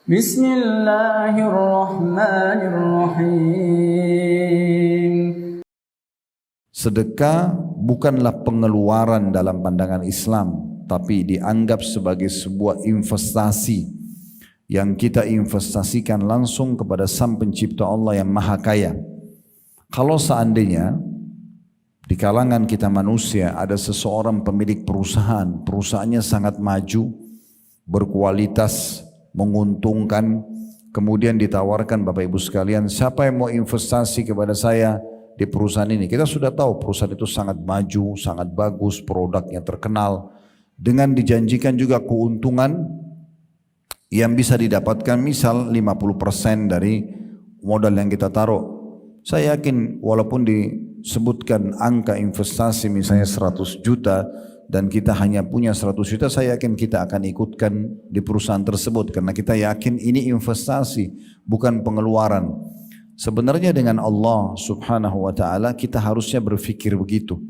Bismillahirrahmanirrahim. Sedekah bukanlah pengeluaran dalam pandangan Islam, tapi dianggap sebagai sebuah investasi yang kita investasikan langsung kepada Sang Pencipta Allah yang Maha Kaya. Kalau seandainya di kalangan kita manusia ada seseorang pemilik perusahaan, perusahaannya sangat maju, berkualitas, menguntungkan, kemudian ditawarkan Bapak Ibu sekalian, siapa yang mau investasi kepada saya di perusahaan ini? Kita sudah tahu perusahaan itu sangat maju, sangat bagus, produknya terkenal, dengan dijanjikan juga keuntungan yang bisa didapatkan misal 50% dari modal yang kita taruh. Saya yakin walaupun disebutkan angka investasi misalnya 100 juta dan kita hanya punya 100 juta, saya yakin kita akan ikutkan di perusahaan tersebut karena kita yakin ini investasi, bukan pengeluaran. Sebenarnya dengan Allah subhanahu wa ta'ala kita harusnya berpikir begitu.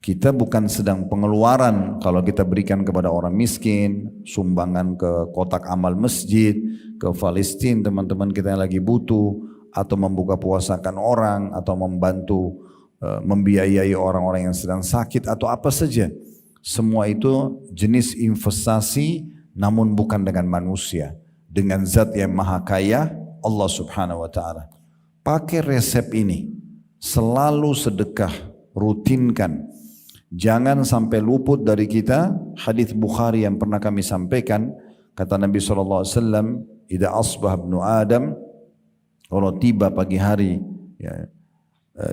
Kita bukan sedang pengeluaran kalau kita berikan kepada orang miskin, sumbangan ke kotak amal masjid, ke Palestina teman-teman kita yang lagi butuh, atau membuka puasakan orang, atau membantu membiayai orang-orang yang sedang sakit, atau apa saja. Semua itu jenis investasi namun bukan dengan manusia, dengan zat yang maha kaya, Allah subhanahu wa ta'ala. Pakai resep ini, selalu sedekah, rutinkan. Jangan sampai luput dari kita. Hadis Bukhari yang pernah kami sampaikan, kata Nabi SAW, "Idza asbah ibnu Adam," kalau tiba pagi hari, ya,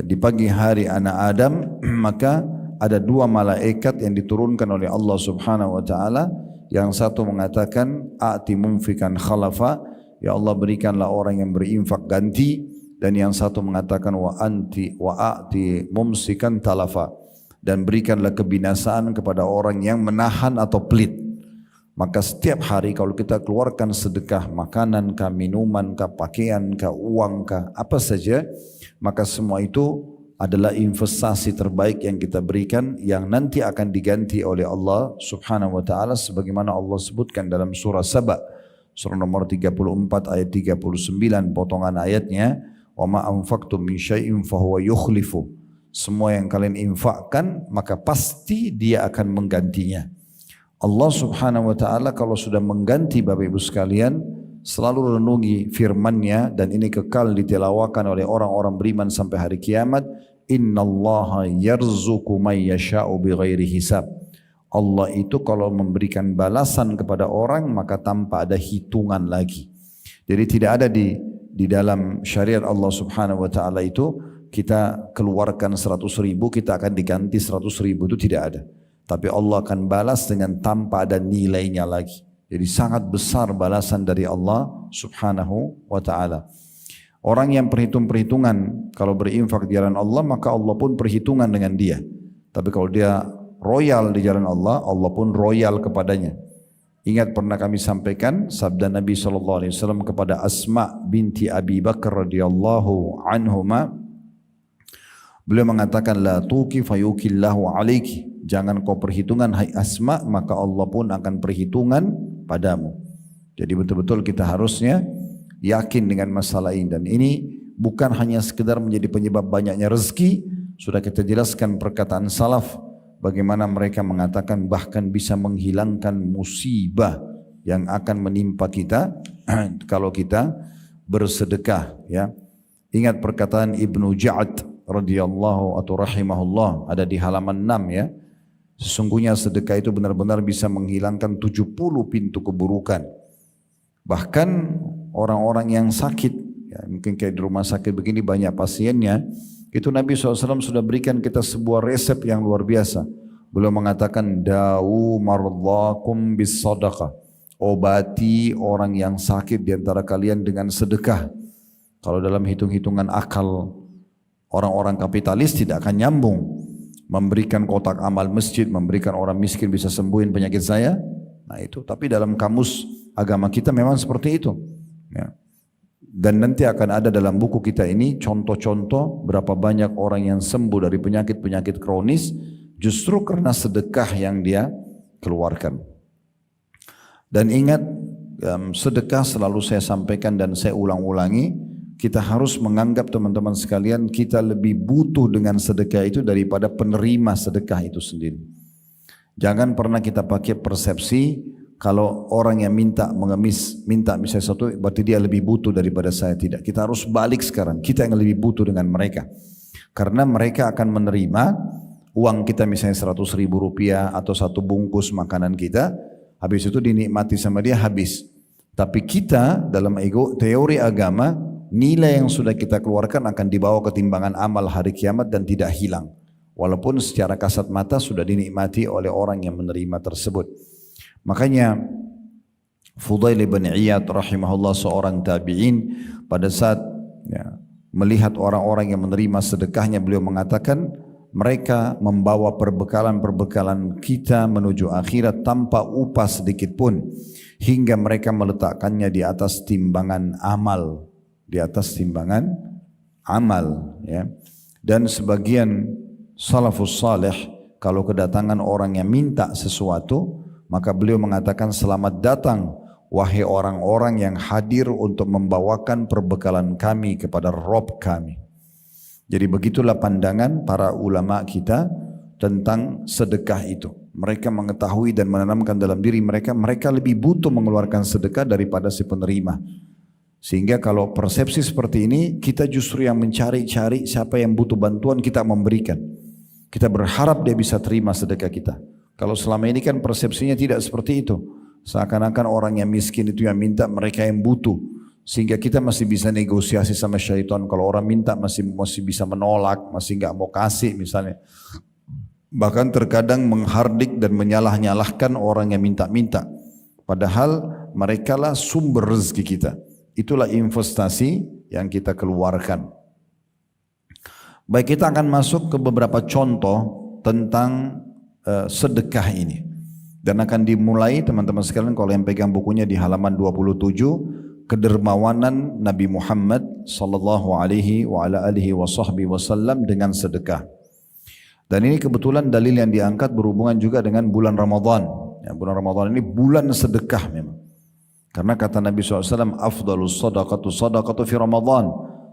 di pagi hari anak Adam, maka ada dua malaikat yang diturunkan oleh Allah subhanahu wa ta'ala. Yang satu mengatakan, "A'ti mumfikan khalafa," ya Allah berikanlah orang yang berinfak ganti. Dan yang satu mengatakan, "Wa a'ti mumsikan talafa," dan berikanlah kebinasaan kepada orang yang menahan atau pelit. Maka setiap hari kalau kita keluarkan sedekah, makanan kah, minuman kah, pakaian kah, uang kah, apa saja, maka semua itu adalah investasi terbaik yang kita berikan, yang nanti akan diganti oleh Allah subhanahu wa ta'ala sebagaimana Allah sebutkan dalam surah Saba, surah nomor 34 ayat 39 potongan ayatnya, "Wa ma anfaqtum min syai'in fahuwa yukhlifu." Semua yang kalian infakkan maka pasti dia akan menggantinya. Allah subhanahu wa ta'ala kalau sudah mengganti Bapak Ibu sekalian, selalu renungi firman-Nya dan ini kekal ditelawakan oleh orang-orang beriman sampai hari kiamat. Innallaha yarzuqu may yasha'u bighairi hisab. Allah itu kalau memberikan balasan kepada orang maka tanpa ada hitungan lagi. Jadi tidak ada di dalam syariat Allah subhanahu wa ta'ala itu kita keluarkan 100 ribu kita akan diganti 100 ribu, itu tidak ada. Tapi Allah akan balas dengan tanpa ada nilainya lagi. Jadi sangat besar balasan dari Allah subhanahu wa ta'ala. Orang yang perhitungan kalau berinfak di jalan Allah maka Allah pun perhitungan dengan dia. Tapi kalau dia royal di jalan Allah, Allah pun royal kepadanya. Ingat pernah kami sampaikan sabda Nabi SAW kepada Asma binti Abi Bakar radhiyallahu anhuma. Beliau mengatakan, "La tuki fayukillahu alaiki." Jangan kau perhitungan hai Asma, maka Allah pun akan perhitungan padamu. Jadi betul-betul kita harusnya yakin dengan masalah ini. Dan ini bukan hanya sekedar menjadi penyebab banyaknya rezeki. Sudah kita jelaskan perkataan salaf, bagaimana mereka mengatakan bahkan bisa menghilangkan musibah yang akan menimpa kita kalau kita bersedekah. Ya, ingat perkataan Ibnu Ja'ad radhiyallahu atau rahimahullah, ada di halaman 6 ya. Sesungguhnya sedekah itu benar-benar bisa menghilangkan 70 pintu keburukan. Bahkan orang-orang yang sakit, ya, mungkin kayak di rumah sakit begini banyak pasiennya, itu Nabi SAW sudah berikan kita sebuah resep yang luar biasa. Beliau mengatakan, "Dawu mardhakum bis sadaqah." Obati orang yang sakit di antara kalian dengan sedekah. Kalau dalam hitung-hitungan akal orang-orang kapitalis tidak akan nyambung. Memberikan kotak amal masjid, memberikan orang miskin bisa sembuhin penyakit saya. Nah itu, tapi dalam kamus agama kita memang seperti itu. Ya. Dan nanti akan ada dalam buku kita ini contoh-contoh berapa banyak orang yang sembuh dari penyakit-penyakit kronis justru karena sedekah yang dia keluarkan. Dan ingat, sedekah selalu saya sampaikan dan saya ulang-ulangi, kita harus menganggap teman-teman sekalian kita lebih butuh dengan sedekah itu daripada penerima sedekah itu sendiri. Jangan pernah kita pakai persepsi kalau orang yang minta mengemis, minta misalnya sesuatu berarti dia lebih butuh daripada saya. Tidak, kita harus balik sekarang, kita yang lebih butuh dengan mereka. Karena mereka akan menerima uang kita misalnya 100.000 rupiah atau satu bungkus makanan kita, habis itu dinikmati sama dia habis. Tapi kita dalam teori agama, nilai yang sudah kita keluarkan akan dibawa ke timbangan amal hari kiamat dan tidak hilang. Walaupun secara kasat mata sudah dinikmati oleh orang yang menerima tersebut. Makanya Fudail bin Iyad rahimahullah seorang tabi'in pada saat melihat orang-orang yang menerima sedekahnya, beliau mengatakan mereka membawa perbekalan-perbekalan kita menuju akhirat tanpa upah sedikit pun, hingga mereka meletakkannya di atas timbangan amal, ya. Dan sebagian salafus salih kalau kedatangan orang yang minta sesuatu, maka beliau mengatakan selamat datang wahai orang-orang yang hadir untuk membawakan perbekalan kami kepada Rabb kami. Jadi begitulah pandangan para ulama kita tentang sedekah itu. Mereka mengetahui dan menanamkan dalam diri mereka, mereka lebih butuh mengeluarkan sedekah daripada si penerima. Sehingga kalau persepsi seperti ini, kita justru yang mencari-cari siapa yang butuh bantuan, kita memberikan. Kita berharap dia bisa terima sedekah kita. Kalau selama ini kan persepsinya tidak seperti itu. Seakan-akan orang yang miskin itu yang minta, mereka yang butuh. Sehingga kita masih bisa negosiasi sama syaitan. Kalau orang minta masih bisa menolak, masih nggak mau kasih misalnya. Bahkan terkadang menghardik dan menyalah-nyalahkan orang yang minta-minta. Padahal merekalah sumber rezeki kita. Itulah investasi yang kita keluarkan. Baik, kita akan masuk ke beberapa contoh tentang sedekah ini. Dan akan dimulai teman-teman sekalian kalau yang pegang bukunya di halaman 27, kedermawanan Nabi Muhammad sallallahu alaihi wasallam dengan sedekah. Dan ini kebetulan dalil yang diangkat berhubungan juga dengan bulan Ramadan. Ya, bulan Ramadan ini bulan sedekah memang. Karena kata Nabi SAW, afdalus sadaqatu fi Ramadan.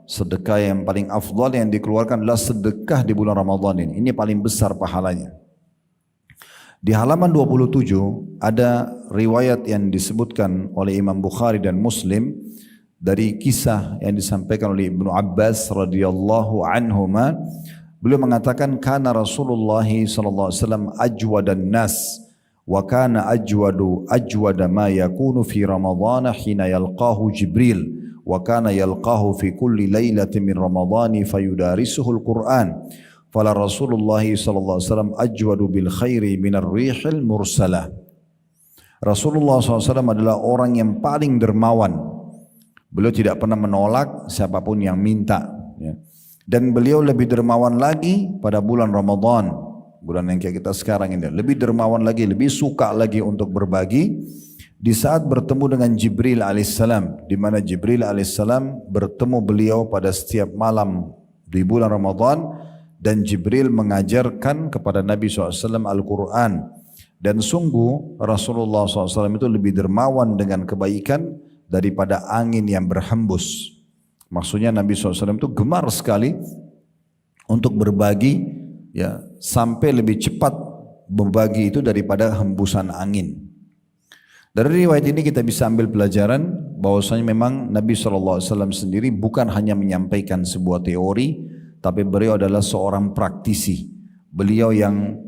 Sedekah yang paling afdal yang dikeluarkan adalah sedekah di bulan Ramadan ini. Ini paling besar pahalanya. Di halaman 27 ada riwayat yang disebutkan oleh Imam Bukhari dan Muslim dari kisah yang disampaikan oleh Ibnu Abbas radhiyallahu anhuma. Beliau mengatakan kana Rasulullah sallallahu alaihi wasallam ajwadan nas wa kana ajwada ma yakunu fi Ramadhan hina yalqahu Jibril wa kana yalqahu fi kulli lailatin min Ramadhani fayudarisuhu al-Qur'an. Fala Rasulullah sallallahu alaihi wasallam ajwadu bil khairi minar rihil mursalah. Rasulullah SAW adalah orang yang paling dermawan. Beliau tidak pernah menolak siapapun yang minta. Ya. Dan beliau lebih dermawan lagi pada bulan Ramadan. Bulan yang kayak kita sekarang ini. Lebih dermawan lagi, lebih suka lagi untuk berbagi. Di saat bertemu dengan Jibril alaihissalam. Di mana Jibril alaihissalam bertemu beliau pada setiap malam di bulan Ramadan. Dan Jibril mengajarkan kepada Nabi SAW Al-Quran. Dan sungguh Rasulullah SAW itu lebih dermawan dengan kebaikan daripada angin yang berhembus. Maksudnya Nabi SAW itu gemar sekali untuk berbagi, ya, sampai lebih cepat berbagi itu daripada hembusan angin. Dari riwayat ini kita bisa ambil pelajaran bahwasanya memang Nabi SAW sendiri bukan hanya menyampaikan sebuah teori, tapi beliau adalah seorang praktisi. Beliau yang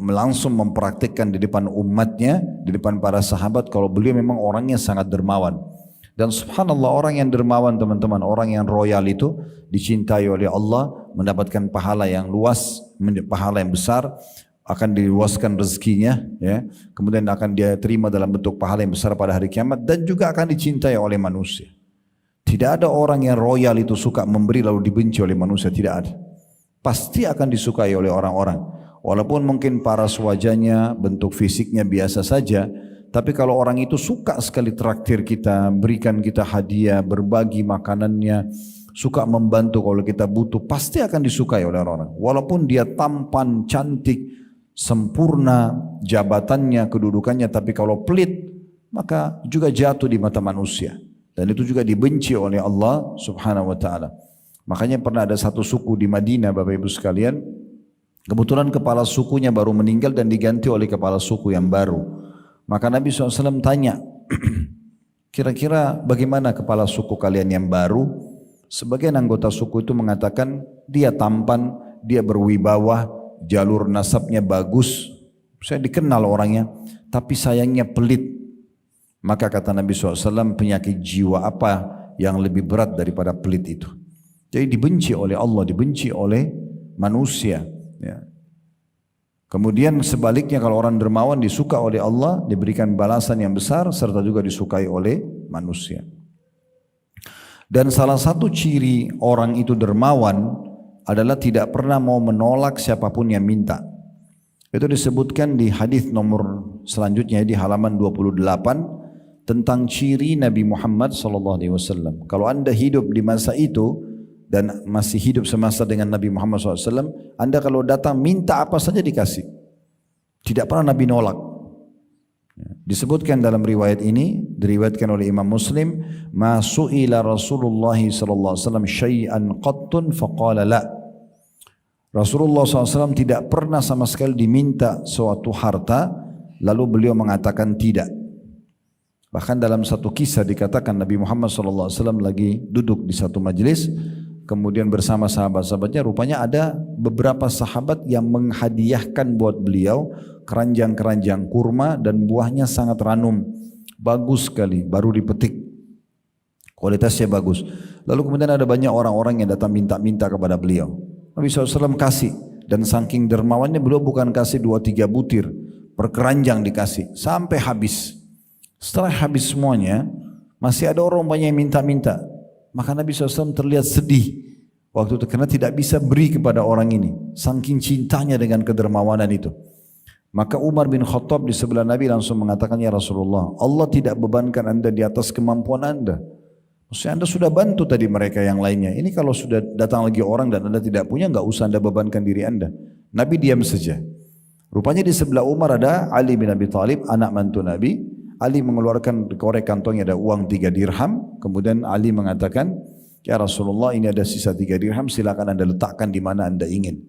langsung mempraktikkan di depan umatnya, di depan para sahabat, kalau beliau memang orangnya sangat dermawan. Dan subhanallah, orang yang dermawan teman-teman, orang yang royal itu dicintai oleh Allah, mendapatkan pahala yang luas, pahala yang besar, akan diluaskan rezekinya, ya. Kemudian akan dia terima dalam bentuk pahala yang besar pada hari kiamat, dan juga akan dicintai oleh manusia. Tidak ada orang yang royal itu suka memberi lalu dibenci oleh manusia, tidak ada. Pasti akan disukai oleh orang-orang. Walaupun mungkin paras wajahnya, bentuk fisiknya biasa saja, tapi kalau orang itu suka sekali traktir kita, berikan kita hadiah, berbagi makanannya, suka membantu kalau kita butuh, pasti akan disukai oleh orang-orang. Walaupun dia tampan, cantik, sempurna jabatannya, kedudukannya, tapi kalau pelit, maka juga jatuh di mata manusia. Dan itu juga dibenci oleh Allah subhanahu wa ta'ala. Makanya pernah ada satu suku di Madinah Bapak Ibu sekalian, kebetulan kepala sukunya baru meninggal dan diganti oleh kepala suku yang baru. Maka Nabi SAW tanya, kira-kira bagaimana kepala suku kalian yang baru? Sebagian anggota suku itu mengatakan dia tampan, dia berwibawa, jalur nasabnya bagus, saya dikenal orangnya, tapi sayangnya pelit. Maka kata Nabi SAW, penyakit jiwa apa yang lebih berat daripada pelit itu? Jadi dibenci oleh Allah, dibenci oleh manusia. Ya. Kemudian sebaliknya kalau orang dermawan disuka oleh Allah, diberikan balasan yang besar serta juga disukai oleh manusia. Dan salah satu ciri orang itu dermawan adalah tidak pernah mau menolak siapapun yang minta. Itu disebutkan di hadis nomor selanjutnya di halaman 28 tentang ciri Nabi Muhammad SAW. Kalau anda hidup di masa itu dan masih hidup semasa dengan Nabi Muhammad SAW, anda kalau datang minta apa saja dikasih. Tidak pernah Nabi nolak. Disebutkan dalam riwayat ini, diriwayatkan oleh Imam Muslim, ma su'ila Rasulullah SAW syai'an qattun faqala la. Rasulullah SAW tidak pernah sama sekali diminta suatu harta, lalu beliau mengatakan tidak. Bahkan dalam satu kisah dikatakan Nabi Muhammad SAW lagi duduk di satu majelis, kemudian bersama sahabat-sahabatnya, rupanya ada beberapa sahabat yang menghadiahkan buat beliau keranjang-keranjang kurma dan buahnya sangat ranum, bagus sekali, baru dipetik, kualitasnya bagus. Lalu kemudian ada banyak orang-orang yang datang minta-minta kepada beliau. Nabi SAW kasih, dan saking dermawannya beliau bukan kasih 2-3 butir, per keranjang dikasih, sampai habis. Setelah habis semuanya, masih ada orang banyak yang minta-minta. Maka Nabi SAW terlihat sedih waktu itu karena tidak bisa beri kepada orang ini, saking cintanya dengan kedermawanan itu. Maka Umar bin Khattab di sebelah Nabi langsung mengatakan, ya Rasulullah, Allah tidak bebankan anda di atas kemampuan anda. Maksudnya anda sudah bantu tadi mereka yang lainnya. Ini kalau sudah datang lagi orang dan anda tidak punya, enggak usah anda bebankan diri anda. Nabi diam saja. Rupanya di sebelah Umar ada Ali bin Abi Thalib, anak mantu Nabi. Ali mengeluarkan korek kantongnya ada uang 3 dirham. Kemudian Ali mengatakan, ya Rasulullah, ini ada sisa 3 dirham, silakan anda letakkan di mana anda ingin.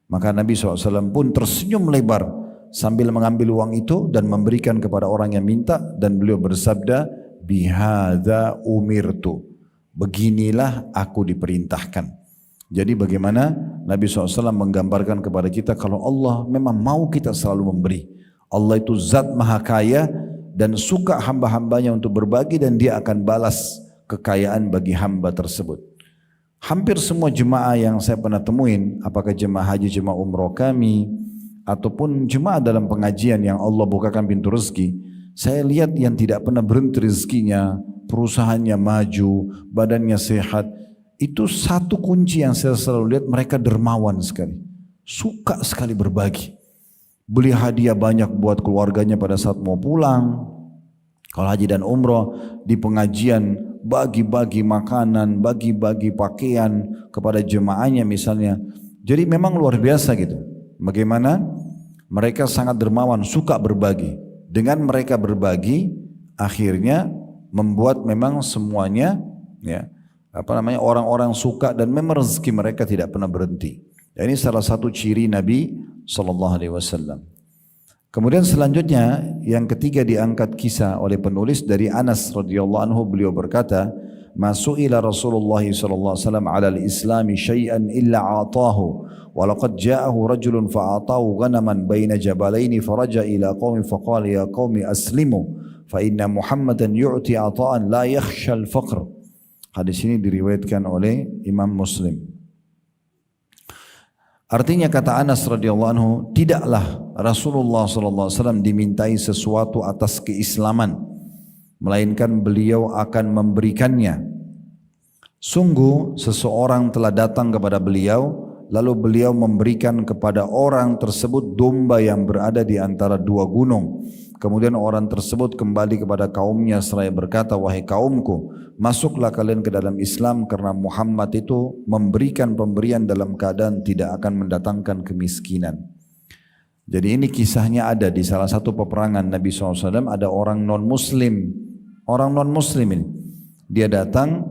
Maka Nabi SAW pun tersenyum lebar sambil mengambil uang itu dan memberikan kepada orang yang minta, dan beliau bersabda, bihadza umirtu, beginilah aku diperintahkan. Jadi bagaimana Nabi SAW menggambarkan kepada kita kalau Allah memang mau kita selalu memberi. Allah itu zat maha kaya dan suka hamba-hambanya untuk berbagi, dan dia akan balas kekayaan bagi hamba tersebut. Hampir semua jemaah yang saya pernah temuin, apakah jemaah haji, jemaah umroh kami, ataupun jemaah dalam pengajian yang Allah bukakan pintu rezeki, saya lihat yang tidak pernah berhenti rezekinya, perusahaannya maju, badannya sehat, itu satu kunci yang saya selalu lihat, mereka dermawan sekali, suka sekali berbagi. Beli hadiah banyak buat keluarganya pada saat mau pulang. Kalau haji dan umroh, di pengajian bagi-bagi makanan, bagi-bagi pakaian kepada jemaahnya misalnya. Jadi memang luar biasa gitu. Bagaimana mereka sangat dermawan, suka berbagi. Dengan mereka berbagi, akhirnya membuat memang semuanya, ya, orang-orang suka, dan memang rezeki mereka tidak pernah berhenti. Dan ini salah satu ciri Nabi SAW. Kemudian selanjutnya yang ketiga diangkat kisah oleh penulis dari Anas radhiyallahu anhu, beliau berkata, "Masu'ila Rasulullah sallallahu alaihi wasallam 'ala al-Islam syai'an illa 'atahu wa laqad ja'ahu rajulun fa'atahu ghanaman baina jabalain faraja ila qaumi faqala ya qaumi aslimu fa inna Muhammadan yu'ti 'ata'an la yakhsha al-faqr." Hadis ini diriwayatkan oleh Imam Muslim. Artinya kata Anas radhiyallahu anhu, tidaklah Rasulullah sallallahu alaihi wasallam dimintai sesuatu atas keislaman, melainkan beliau akan memberikannya. Sungguh seseorang telah datang kepada beliau, lalu beliau memberikan kepada orang tersebut domba yang berada di antara 2 gunung. Kemudian orang tersebut kembali kepada kaumnya seraya berkata, wahai kaumku, masuklah kalian ke dalam Islam karena Muhammad itu memberikan pemberian dalam keadaan tidak akan mendatangkan kemiskinan. Jadi ini kisahnya ada di salah satu peperangan Nabi SAW, ada orang non-muslim. Orang non-muslim ini. Dia datang,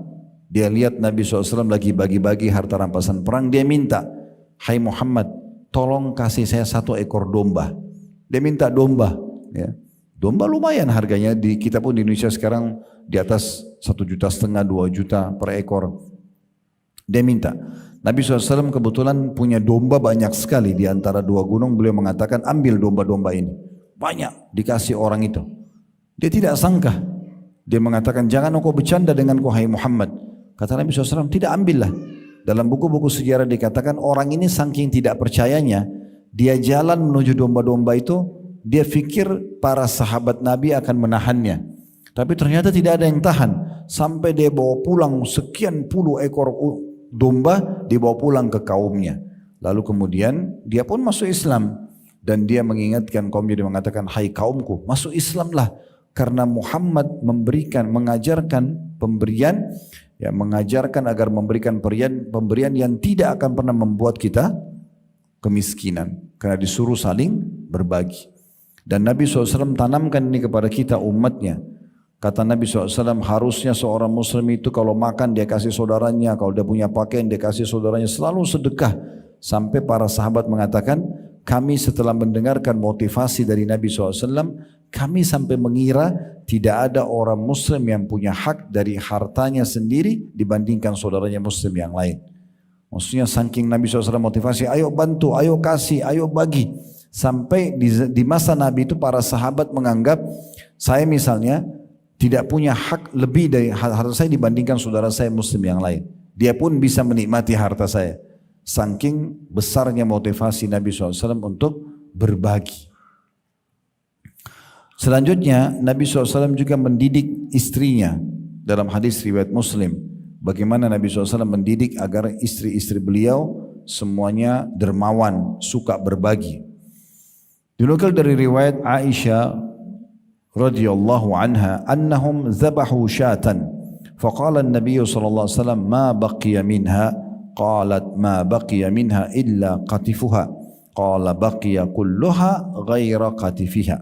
dia lihat Nabi SAW lagi bagi-bagi harta rampasan perang. Dia minta, hai Muhammad, tolong kasih saya 1 ekor domba. Dia minta domba. Ya. Domba lumayan harganya, di kita pun di Indonesia sekarang di atas 1,5 juta, 2 juta per ekor. Dia minta. Nabi SAW kebetulan punya domba banyak sekali di antara 2 gunung. Beliau mengatakan ambil domba-domba ini. Banyak dikasih orang itu. Dia tidak sangka. Dia mengatakan jangan engkau bercanda denganku hai Muhammad. Kata Nabi SAW tidak, ambillah. Dalam buku-buku sejarah dikatakan orang ini saking tidak percayanya. Dia jalan menuju domba-domba itu. Dia fikir para sahabat Nabi akan menahannya. Tapi ternyata tidak ada yang tahan. Sampai dia bawa pulang sekian puluh ekor domba, dibawa pulang ke kaumnya. Lalu kemudian dia pun masuk Islam. Dan dia mengingatkan kaumnya, dia mengatakan, hai kaumku, masuk Islamlah. Karena Muhammad mengajarkan pemberian, ya, mengajarkan agar memberikan pemberian yang tidak akan pernah membuat kita kemiskinan. Karena disuruh saling berbagi. Dan Nabi SAW tanamkan ini kepada kita umatnya. Kata Nabi SAW, harusnya seorang muslim itu kalau makan dia kasih saudaranya, kalau dia punya pakaian dia kasih saudaranya, selalu sedekah. Sampai para sahabat mengatakan, kami setelah mendengarkan motivasi dari Nabi SAW, kami sampai mengira tidak ada orang muslim yang punya hak dari hartanya sendiri dibandingkan saudaranya muslim yang lain. Maksudnya saking Nabi SAW motivasi, ayo bantu, ayo kasih, ayo bagi. Sampai di masa Nabi itu para sahabat menganggap, saya misalnya tidak punya hak lebih dari harta saya dibandingkan saudara saya muslim yang lain. Dia pun bisa menikmati harta saya. Saking besarnya motivasi Nabi SAW untuk berbagi. Selanjutnya Nabi SAW juga mendidik istrinya. Dalam hadis riwayat Muslim. Bagaimana Nabi SAW mendidik agar istri-istri beliau semuanya dermawan, suka berbagi. Dinukil dari riwayat Aisyah radhiyallahu anha annahum zabahu syatan faqala an-nabiy sallallahu alaihi wasallam ma baqiya minha qalat ma baqiya minha illa qatifuha qala baqiya kulluha ghaira qatifiha.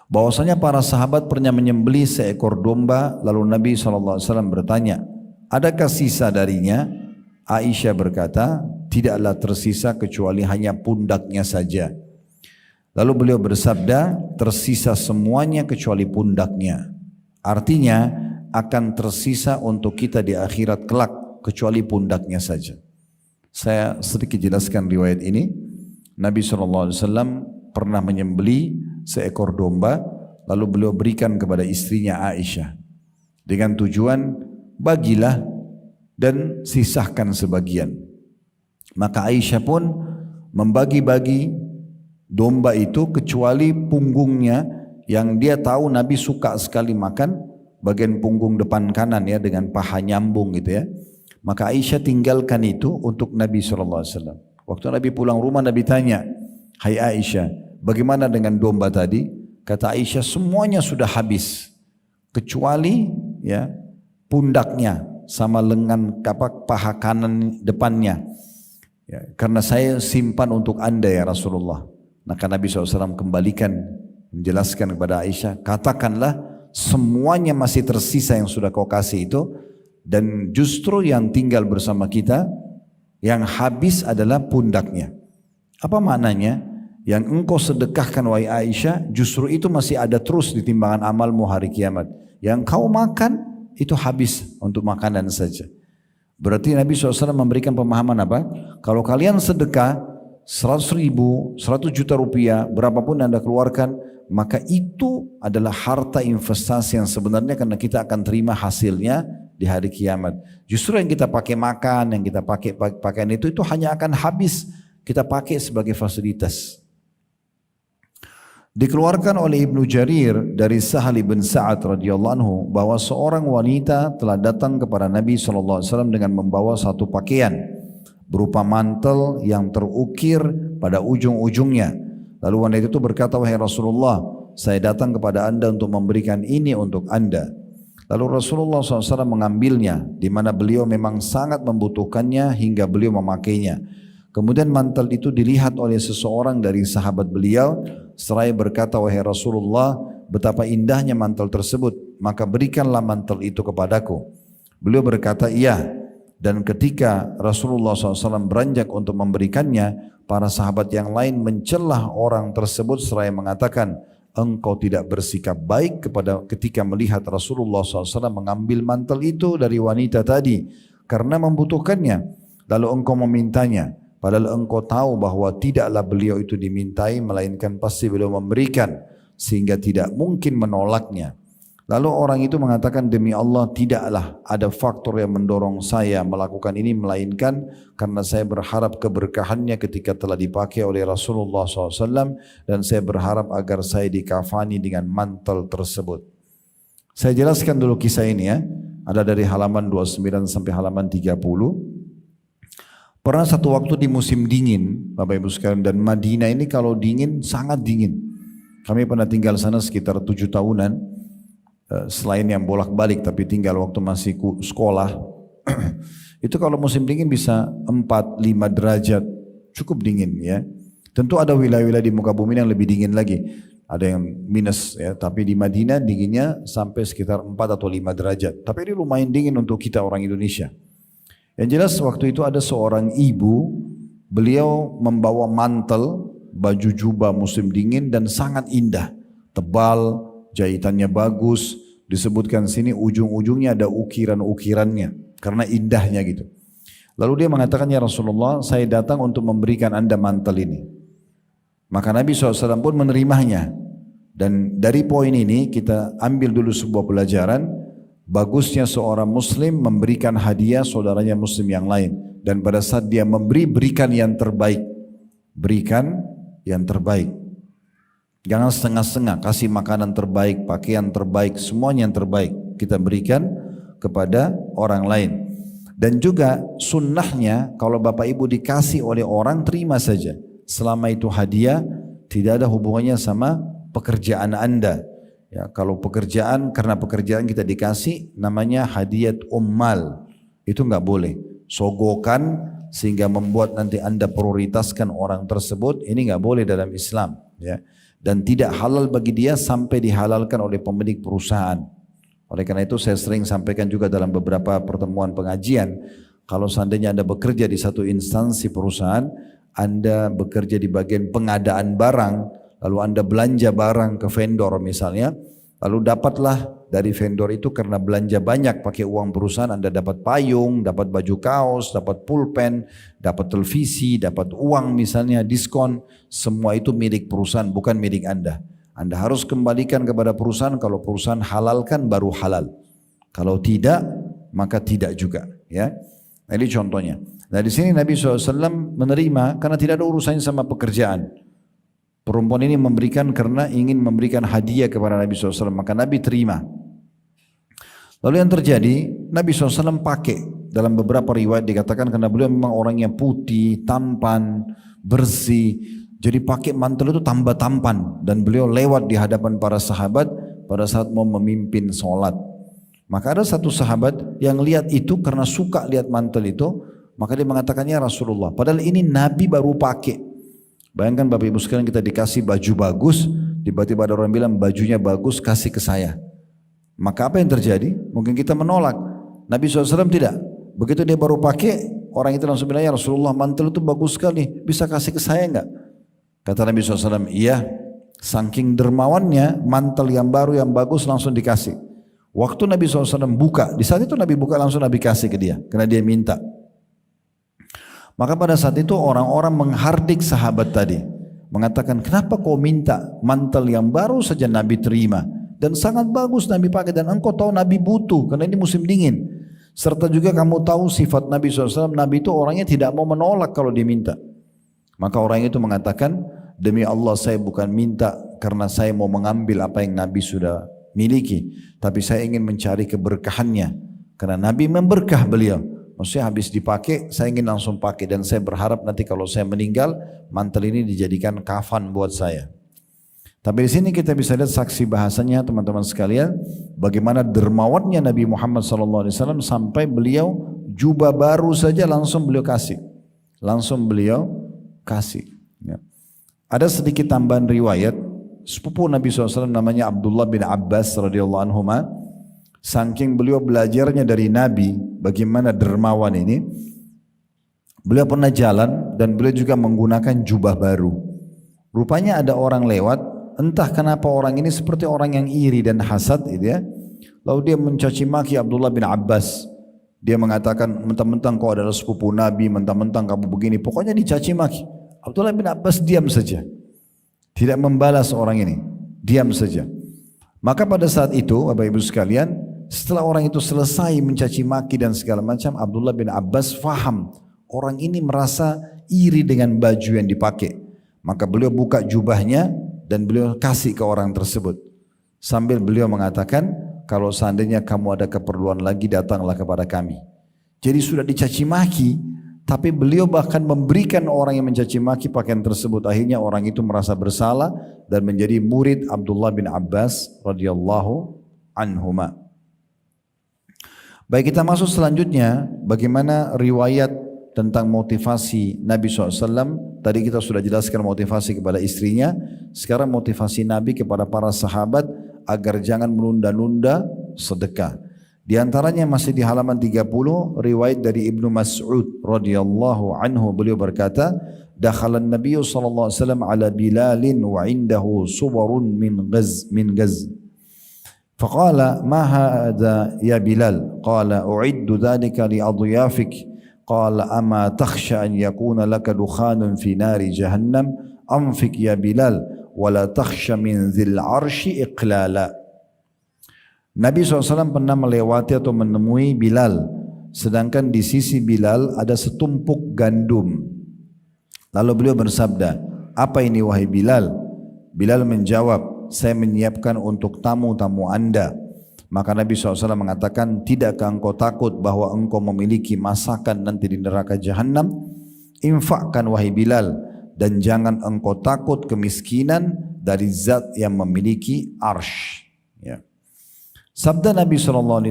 Bahwasanya para sahabat pernah menyembelih seekor domba, lalu Nabi sallallahu alaihi wasallam bertanya, adakah sisa darinya? Aisyah berkata, tidaklah tersisa kecuali hanya pundaknya saja. Lalu beliau bersabda, tersisa semuanya kecuali pundaknya. Artinya akan tersisa untuk kita di akhirat kelak kecuali pundaknya saja. Saya sedikit jelaskan riwayat ini. Nabi SAW pernah menyembelih seekor domba, lalu beliau berikan kepada istrinya Aisyah. Dengan tujuan, bagilah dan sisahkan sebagian. Maka Aisyah pun membagi-bagi domba itu kecuali punggungnya yang dia tahu Nabi suka sekali makan, bagian punggung depan kanan ya dengan paha nyambung gitu ya. Maka Aisyah tinggalkan itu untuk Nabi SAW. Waktu Nabi pulang rumah Nabi tanya, hai Aisyah, bagaimana dengan domba tadi? Kata Aisyah, semuanya sudah habis kecuali ya pundaknya sama lengan paha kanan depannya. Ya, karena saya simpan untuk anda ya Rasulullah. Maka Nabi SAW kembalikan, menjelaskan kepada Aisyah, katakanlah semuanya masih tersisa yang sudah kau kasih itu, dan justru yang tinggal bersama kita, yang habis adalah pundaknya. Apa maknanya? Yang engkau sedekahkan wahai Aisyah, justru itu masih ada terus di timbangan amalmu hari kiamat. Yang kau makan, itu habis untuk makanan saja. Berarti Nabi SAW memberikan pemahaman apa? Kalau kalian sedekah, 100 ribu, 100 juta rupiah, berapapun anda keluarkan, maka itu adalah harta investasi yang sebenarnya karena kita akan terima hasilnya di hari kiamat. Justru yang kita pakai makan, yang kita pakai pakaian itu hanya akan habis, kita pakai sebagai fasilitas. Dikeluarkan oleh Ibnu Jarir dari Sahal bin Sa'ad radhiyallahu anhu bahwa seorang wanita telah datang kepada Nabi SAW dengan membawa satu pakaian berupa mantel yang terukir pada ujung-ujungnya. Lalu wanita itu berkata, wahai Rasulullah, saya datang kepada anda untuk memberikan ini untuk anda. Lalu Rasulullah SAW mengambilnya, di mana beliau memang sangat membutuhkannya hingga beliau memakainya. Kemudian mantel itu dilihat oleh seseorang dari sahabat beliau, seraya berkata, wahai Rasulullah, betapa indahnya mantel tersebut, maka berikanlah mantel itu kepadaku. Beliau berkata, iya. Dan ketika Rasulullah SAW beranjak untuk memberikannya, para sahabat yang lain mencelah orang tersebut seraya mengatakan, engkau tidak bersikap baik ketika melihat Rasulullah SAW mengambil mantel itu dari wanita tadi karena membutuhkannya, lalu engkau memintanya. Padahal engkau tahu bahwa tidaklah beliau itu dimintai, melainkan pasti beliau memberikan, sehingga tidak mungkin menolaknya. Lalu orang itu mengatakan, demi Allah tidaklah ada faktor yang mendorong saya melakukan ini, melainkan karena saya berharap keberkahannya ketika telah dipakai oleh Rasulullah SAW, dan saya berharap agar saya dikafani dengan mantel tersebut. Saya jelaskan dulu kisah ini ya, ada dari halaman 29 sampai halaman 30. Pernah satu waktu di musim dingin, Bapak Ibu sekalian, dan Madinah ini kalau dingin sangat dingin. Kami pernah tinggal sana sekitar 7 tahunan, selain yang bolak-balik tapi tinggal waktu masih sekolah. Itu kalau musim dingin bisa 4-5 derajat, cukup dingin ya. Tentu ada wilayah-wilayah di muka bumi yang lebih dingin lagi. Ada yang minus ya, tapi di Madinah dinginnya sampai sekitar 4 atau 5 derajat. Tapi ini lumayan dingin untuk kita orang Indonesia. Yang jelas waktu itu ada seorang ibu, beliau membawa mantel, baju jubah musim dingin dan sangat indah, tebal, jahitannya bagus, disebutkan sini ujung-ujungnya ada ukiran-ukirannya, karena indahnya gitu. Lalu dia mengatakan, ya Rasulullah, saya datang untuk memberikan anda mantel ini. Maka Nabi SAW pun menerimanya. Dan dari poin ini kita ambil dulu sebuah pelajaran, bagusnya seorang muslim memberikan hadiah saudaranya muslim yang lain. Dan pada saat dia memberi, berikan yang terbaik. Berikan yang terbaik. Jangan setengah-setengah, kasih makanan terbaik, pakaian terbaik, semuanya yang terbaik kita berikan kepada orang lain. Dan juga sunnahnya kalau Bapak Ibu dikasih oleh orang, terima saja. Selama itu hadiah, tidak ada hubungannya sama pekerjaan anda. Ya, kalau pekerjaan, karena pekerjaan kita dikasih, namanya hadiah ummal. Itu nggak boleh. Sogokan sehingga membuat nanti anda prioritaskan orang tersebut, ini nggak boleh dalam Islam. Ya. Dan tidak halal bagi dia sampai dihalalkan oleh pemilik perusahaan. Oleh karena itu saya sering sampaikan juga dalam beberapa pertemuan pengajian, kalau seandainya anda bekerja di satu instansi perusahaan, anda bekerja di bagian pengadaan barang, lalu anda belanja barang ke vendor misalnya, lalu dapatlah dari vendor itu karena belanja banyak pakai uang perusahaan, anda dapat payung, dapat baju kaos, dapat pulpen, dapat televisi, dapat uang misalnya, diskon, semua itu milik perusahaan, bukan milik anda. Anda harus kembalikan kepada perusahaan, kalau perusahaan halalkan baru halal. Kalau tidak, maka tidak juga. Ya, nah, ini contohnya. Nah di sini Nabi SAW menerima karena tidak ada urusannya sama pekerjaan. Perempuan ini memberikan karena ingin memberikan hadiah kepada Nabi SAW, maka Nabi terima. Lalu yang terjadi, Nabi SAW pakai, dalam beberapa riwayat dikatakan karena beliau memang orangnya putih, tampan, bersih, jadi pakai mantel itu tambah tampan, dan beliau lewat di hadapan para sahabat pada saat mau memimpin sholat. Maka ada satu sahabat yang lihat itu karena suka lihat mantel itu, maka dia mengatakannya Rasulullah, padahal ini Nabi baru pakai. Bayangkan Bapak Ibu sekalian, kita dikasih baju bagus, tiba-tiba ada orang bilang bajunya bagus, kasih ke saya. Maka apa yang terjadi? Mungkin kita menolak. Nabi SAW tidak. Begitu dia baru pakai, orang itu langsung bilang, ya Rasulullah, mantel itu bagus sekali, bisa kasih ke saya enggak? Kata Nabi SAW, iya. Saking dermawannya, mantel yang baru yang bagus langsung dikasih. Waktu Nabi SAW buka, di saat itu Nabi buka langsung Nabi kasih ke dia, karena dia minta. Maka pada saat itu orang-orang menghardik sahabat tadi, mengatakan, kenapa kau minta mantel yang baru saja Nabi terima dan sangat bagus Nabi pakai, dan engkau tahu Nabi butuh karena ini musim dingin, serta juga kamu tahu sifat Nabi SAW, Nabi itu orangnya tidak mau menolak kalau diminta. Maka orang itu mengatakan, demi Allah saya bukan minta karena saya mau mengambil apa yang Nabi sudah miliki, tapi saya ingin mencari keberkahannya, karena Nabi memberkah beliau. Maksudnya habis dipakai, saya ingin langsung pakai, dan saya berharap nanti kalau saya meninggal, mantel ini dijadikan kafan buat saya. Tapi di sini kita bisa lihat saksi bahasanya teman-teman sekalian, bagaimana dermawannya Nabi Muhammad SAW sampai beliau jubah baru saja langsung beliau kasih. Langsung beliau kasih. Ya. Ada sedikit tambahan riwayat, sepupu Nabi SAW namanya Abdullah bin Abbas radhiyallahu anhu, saking beliau belajarnya dari Nabi bagaimana dermawan ini, beliau pernah jalan dan beliau juga menggunakan jubah baru. Rupanya ada orang lewat, entah kenapa orang ini seperti orang yang iri dan hasad gitu ya. Lalu dia mencaci maki Abdullah bin Abbas. Dia mengatakan, mentang-mentang kau adalah sepupu Nabi, mentang-mentang kamu begini, pokoknya dicaci maki. Abdullah bin Abbas diam saja, tidak membalas orang ini, diam saja. Maka pada saat itu, Bapak Ibu sekalian, setelah orang itu selesai mencaci maki dan segala macam, Abdullah bin Abbas faham orang ini merasa iri dengan baju yang dipakai. Maka beliau buka jubahnya dan beliau kasih ke orang tersebut. Sambil beliau mengatakan, kalau seandainya kamu ada keperluan lagi, datanglah kepada kami. Jadi sudah dicaci maki, tapi beliau bahkan memberikan orang yang mencaci maki pakaian tersebut. Akhirnya orang itu merasa bersalah dan menjadi murid Abdullah bin Abbas radhiyallahu anhuma. Baik, kita masuk selanjutnya, bagaimana riwayat tentang motivasi Nabi SAW. Tadi kita sudah jelaskan motivasi kepada istrinya, sekarang motivasi Nabi kepada para sahabat agar jangan menunda-nunda sedekah. Di antaranya masih di halaman 30, riwayat dari Ibnu Mas'ud radhiyallahu anhu, beliau berkata, dakhalan Nabi sallallahu alaihi wasallam ala Bilalin wa indahu suwarun min gaz. Faqala ma hadha ya Bilal? Qala u'iddu dhalika li adyafik. Qala ama takhsha an yakuna laka dukhanun fi nari jahannam? Anfik ya Bilal wala takhsha min dhil arshi iqlala. Nabi SAW pernah melewati atau menemui Bilal, sedangkan di sisi Bilal ada setumpuk gandum. Lalu beliau bersabda, apa ini wahai Bilal? Bilal menjawab, saya menyiapkan untuk tamu-tamu anda. Maka Nabi SAW mengatakan, tidakkah engkau takut bahwa engkau memiliki masakan nanti di neraka Jahannam? Infakkan wahai Bilal, dan jangan engkau takut kemiskinan dari zat yang memiliki arsh. Ya. Sabda Nabi SAW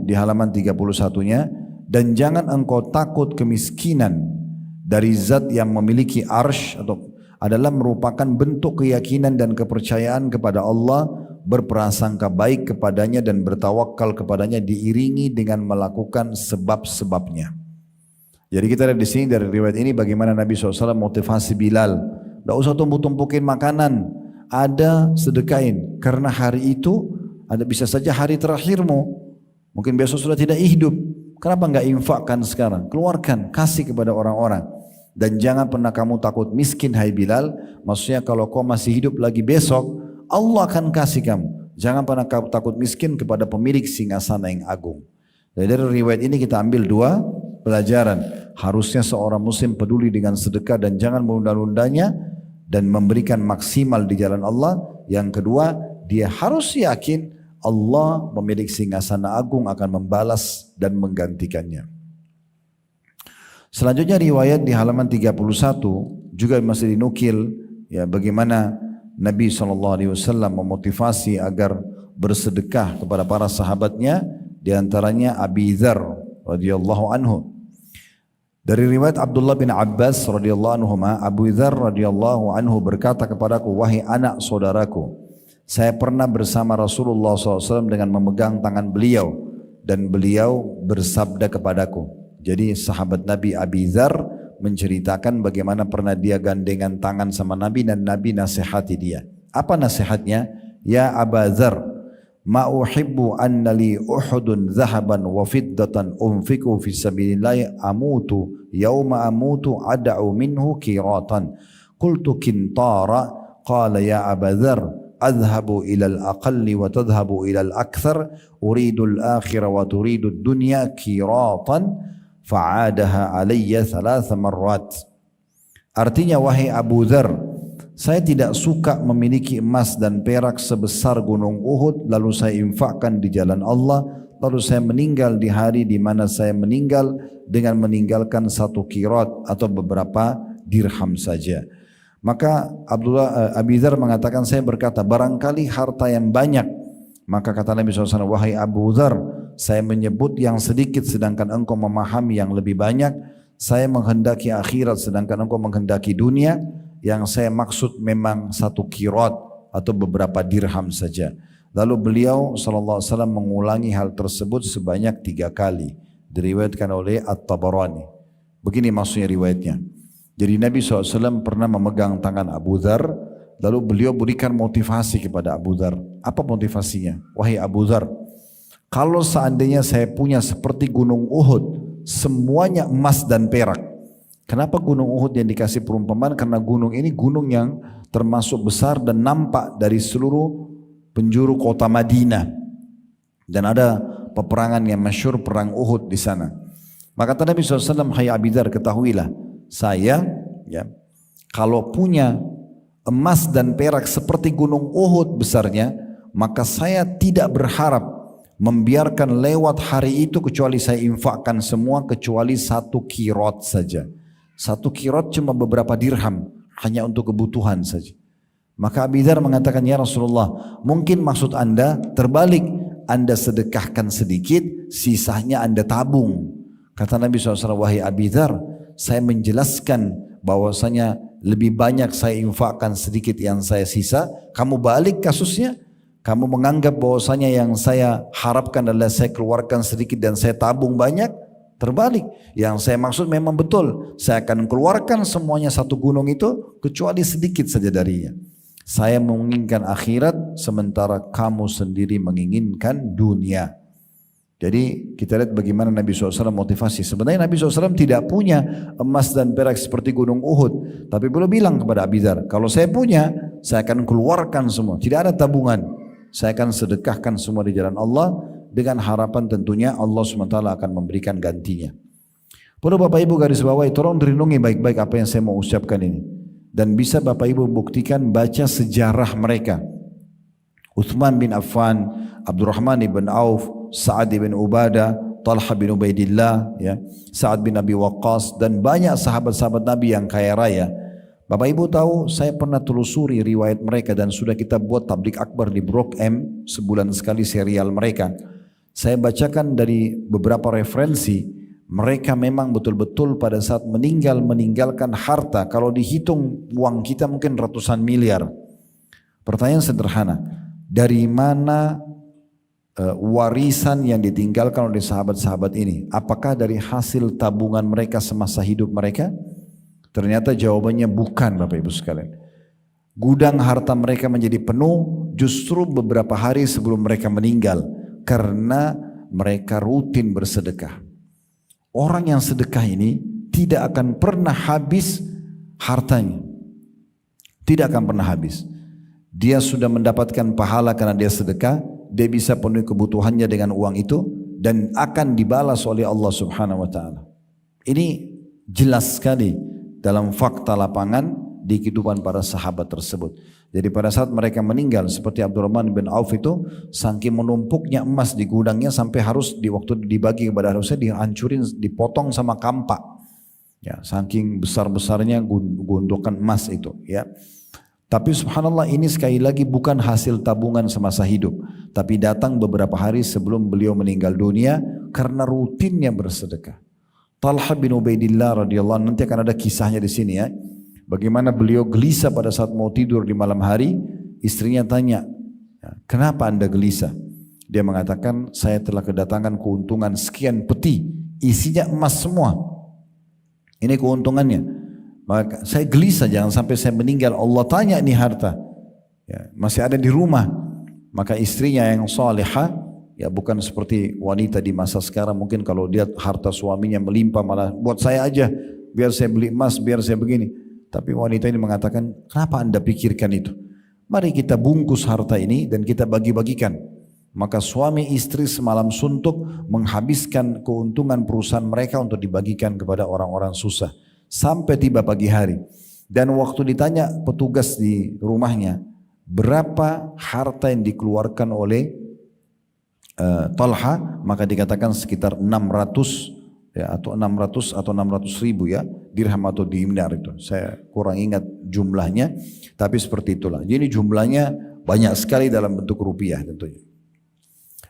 di halaman 31-nya, dan jangan engkau takut kemiskinan dari zat yang memiliki arsh, atau adalah merupakan bentuk keyakinan dan kepercayaan kepada Allah, berprasangka baik kepadanya dan bertawakal kepadanya diiringi dengan melakukan sebab-sebabnya. Jadi kita lihat di sini dari riwayat ini bagaimana Nabi SAW motivasi Bilal. Tidak usah tumpuk-tumpukin makanan, ada sedekahin, karena hari itu ada bisa saja hari terakhirmu, mungkin besok sudah tidak hidup. Kenapa enggak infakkan sekarang? Keluarkan, kasih kepada orang-orang. Dan jangan pernah kamu takut miskin hai Bilal. Maksudnya kalau kau masih hidup lagi besok, Allah akan kasih kamu. Jangan pernah kamu takut miskin kepada pemilik singgasana yang agung. Dari riwayat ini kita ambil dua pelajaran. Harusnya seorang muslim peduli dengan sedekah dan jangan menunda-nundanya dan memberikan maksimal di jalan Allah. Yang kedua, dia harus yakin Allah pemilik singgasana agung akan membalas dan menggantikannya. Selanjutnya riwayat di halaman 31 juga masih dinukil ya bagaimana Nabi SAW memotivasi agar bersedekah kepada para sahabatnya, di antaranya Abi Dzar radhiyallahu anhu. Dari riwayat Abdullah bin Abbas radhiyallahu anhu, Abu Dzar radhiyallahu anhu berkata kepadaku, wahai anak saudaraku, saya pernah bersama Rasulullah SAW dengan memegang tangan beliau dan beliau bersabda kepadaku. Jadi sahabat Nabi Abi Dzar menceritakan bagaimana pernah dia gandengan tangan sama Nabi dan Nabi nasihati dia. Apa nasihatnya? Ya Aba Dzar, ma uhibbu anna li Uhudun zahaban wa fiddatan unfiku fi sabilillah amutu yauma amutu ad'u minhu qiratan. Qultu qintara. Qala ya Aba Dzar, adhabu ila al-aqalli wa tadhhabu ila al-akthar, uridu al-akhirah wa turidu ad-dunya qiratan. Fa'adaha alayya 3 marrat. Artinya, wahai Abu Dzar, saya tidak suka memiliki emas dan perak sebesar gunung Uhud lalu saya infakkan di jalan Allah, lalu saya meninggal di hari di mana saya meninggal dengan meninggalkan 1 qirat atau beberapa dirham saja. Maka Abi Dzar mengatakan, saya berkata, barangkali harta yang banyak. Maka kata Nabi SAW, wahai Abu Dzar, saya menyebut yang sedikit sedangkan engkau memahami yang lebih banyak. saya menghendaki akhirat sedangkan engkau menghendaki dunia. Yang saya maksud memang 1 qirot atau beberapa dirham saja. Lalu beliau SAW mengulangi hal tersebut sebanyak 3 kali. Diriwayatkan oleh At-Tabarani. Begini maksudnya riwayatnya. Jadi Nabi SAW pernah memegang tangan Abu Dhar. Lalu beliau berikan motivasi kepada Abu Dhar. Apa motivasinya? Wahai Abu Dhar, kalau seandainya saya punya seperti gunung Uhud, semuanya emas dan perak. Kenapa gunung Uhud yang dikasih perumpamaan? Karena gunung ini gunung yang termasuk besar dan nampak dari seluruh penjuru kota Madinah. Dan ada peperangan yang masyhur, perang Uhud di sana. Maka kata Nabi SAW, hai Abi Dzar, ketahuilah, saya kalau punya emas dan perak seperti gunung Uhud besarnya, maka saya tidak berharap membiarkan lewat hari itu kecuali saya infakkan semua kecuali 1 qirot saja. 1 qirot cuma beberapa dirham, hanya untuk kebutuhan saja. Maka Abi Dzar mengatakan, ya Rasulullah, mungkin maksud anda terbalik, anda sedekahkan sedikit, sisanya anda tabung. Kata Nabi SAW, wahai Abi Dzar, saya menjelaskan bahwasanya lebih banyak saya infakkan sedikit yang saya sisa. Kamu balik kasusnya, kamu menganggap bahwasanya yang saya harapkan adalah saya keluarkan sedikit dan saya tabung banyak. Terbalik, yang saya maksud memang betul, saya akan keluarkan semuanya 1 gunung itu kecuali sedikit saja darinya. Saya menginginkan akhirat sementara kamu sendiri menginginkan dunia. Jadi kita lihat bagaimana Nabi SAW motivasi. Sebenarnya Nabi SAW tidak punya emas dan perak seperti gunung Uhud, tapi beliau bilang kepada Abi Dzar, kalau saya punya, saya akan keluarkan semua, tidak ada tabungan. Saya akan sedekahkan semua di jalan Allah, dengan harapan tentunya Allah SWT akan memberikan gantinya. Perlu Bapak Ibu garis bawahi, tolong direnungi baik-baik apa yang saya mau ucapkan ini. Dan bisa Bapak Ibu buktikan, baca sejarah mereka. Uthman bin Affan, Abdurrahman bin Auf, Sa'ad bin Ubadah, Talha bin Ubaidillah, Sa'ad bin Abi Waqqas, dan banyak sahabat-sahabat Nabi yang kaya raya. Bapak Ibu tahu, saya pernah telusuri riwayat mereka dan sudah kita buat tablik akbar di Blok M, sebulan sekali serial mereka. Saya bacakan dari beberapa referensi, mereka memang betul-betul pada saat meninggalkan harta, kalau dihitung uang kita mungkin ratusan miliar. Pertanyaan sederhana, dari mana warisan yang ditinggalkan oleh sahabat-sahabat ini? Apakah dari hasil tabungan mereka semasa hidup mereka? Ternyata jawabannya bukan, Bapak Ibu sekalian. Gudang harta mereka menjadi penuh justru beberapa hari sebelum mereka meninggal, karena mereka rutin bersedekah. Orang yang sedekah ini tidak akan pernah habis hartanya. Tidak akan pernah habis. Dia sudah mendapatkan pahala karena dia sedekah, dia bisa penuhi kebutuhannya dengan uang itu dan akan dibalas oleh Allah Subhanahu wa taala. Ini jelas sekali dalam fakta lapangan di kehidupan para sahabat tersebut. Jadi pada saat mereka meninggal seperti Abdurrahman bin Auf itu, saking menumpuknya emas di gudangnya sampai harus di waktu dibagi kepada harusnya dihancurin, dipotong sama kampak. Ya, saking besar-besarnya gundukan emas itu, ya. Tapi subhanallah, ini sekali lagi bukan hasil tabungan semasa hidup, tapi datang beberapa hari sebelum beliau meninggal dunia karena rutinnya bersedekah. Talha bin Ubaidillah radhiyallahu anhu, nanti akan ada kisahnya di sini ya. Bagaimana beliau gelisah pada saat mau tidur di malam hari, istrinya tanya, kenapa anda gelisah? Dia mengatakan, saya telah kedatangan keuntungan sekian peti, isinya emas semua. Ini keuntungannya. Maka saya gelisah jangan sampai saya meninggal Allah tanya nih harta. Ya, masih ada di rumah. Maka istrinya yang salihah, ya bukan seperti wanita di masa sekarang, mungkin kalau dia harta suaminya melimpah malah buat saya aja, biar saya beli emas, biar saya begini. Tapi wanita ini mengatakan, kenapa anda pikirkan itu? Mari kita bungkus harta ini dan kita bagi-bagikan. Maka suami istri semalam suntuk menghabiskan keuntungan perusahaan mereka untuk dibagikan kepada orang-orang susah. Sampai tiba pagi hari. Dan waktu ditanya petugas di rumahnya, berapa harta yang dikeluarkan oleh Talha, maka dikatakan sekitar 600 ya, atau 600 ribu ya, dirham atau dinar itu. Saya kurang ingat jumlahnya, tapi seperti itulah. Jadi jumlahnya banyak sekali dalam bentuk rupiah tentunya.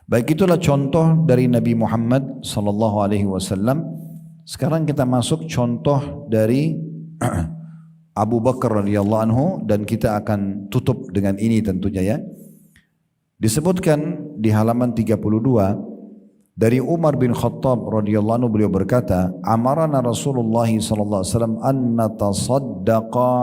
Baik, itulah contoh dari Nabi Muhammad sallallahu alaihi wasallam Sekarang kita masuk contoh dari Abu Bakar radhiyallahu anhu dan kita akan tutup dengan ini tentunya ya. Disebutkan di halaman 32 dari Umar bin Khattab radhiyallahu anhu, beliau berkata, "Amarana Rasulullah sallallahu alaihi wasallam an natasaddaqa